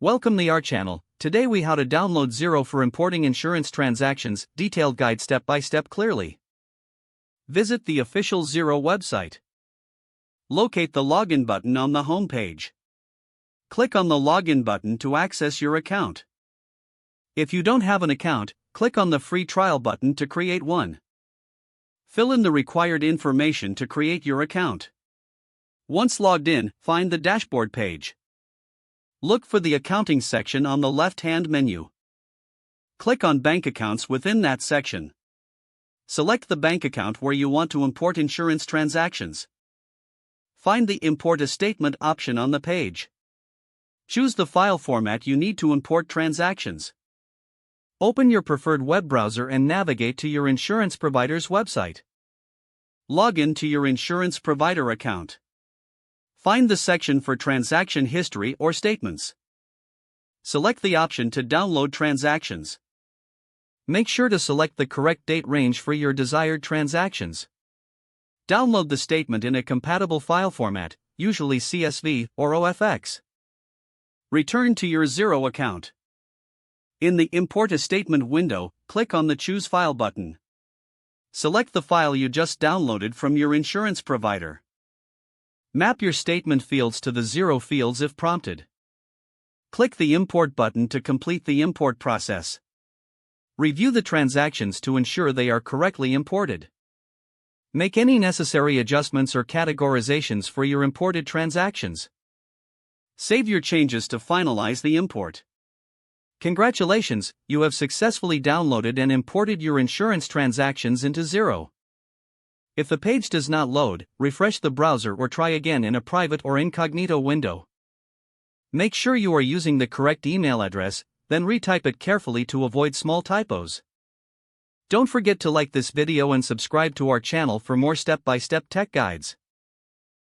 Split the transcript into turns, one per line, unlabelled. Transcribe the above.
Welcome to our channel. Today we how to download Xero for importing insurance transactions, detailed guide step by step clearly. Visit the official Xero website. Locate the login button on the home page. Click on the login button to access your account. If you don't have an account, click on the free trial button to create one. Fill in the required information to create your account. Once logged in, find the dashboard page. Look for the accounting section on the left-hand menu. Click on bank accounts within that section. Select the bank account where you want to import insurance transactions. Find the Import a Statement option on the page. Choose the file format you need to import transactions. Open your preferred web browser and navigate to your insurance provider's website. Log in to your insurance provider account. Find the section for transaction history or statements. Select the option to download transactions. Make sure to select the correct date range for your desired transactions. Download the statement in a compatible file format, usually CSV or OFX. Return to your Xero account. In the Import a Statement window, click on the Choose File button. Select the file you just downloaded from your insurance provider. Map your statement fields to the Xero fields if prompted. Click the Import button to complete the import process. Review the transactions to ensure they are correctly imported. Make any necessary adjustments or categorizations for your imported transactions. Save your changes to finalize the import. Congratulations, you have successfully downloaded and imported your insurance transactions into Xero. If the page does not load, refresh the browser or try again in a private or incognito window. Make sure you are using the correct email address, then retype it carefully to avoid small typos. Don't forget to like this video and subscribe to our channel for more step-by-step tech guides.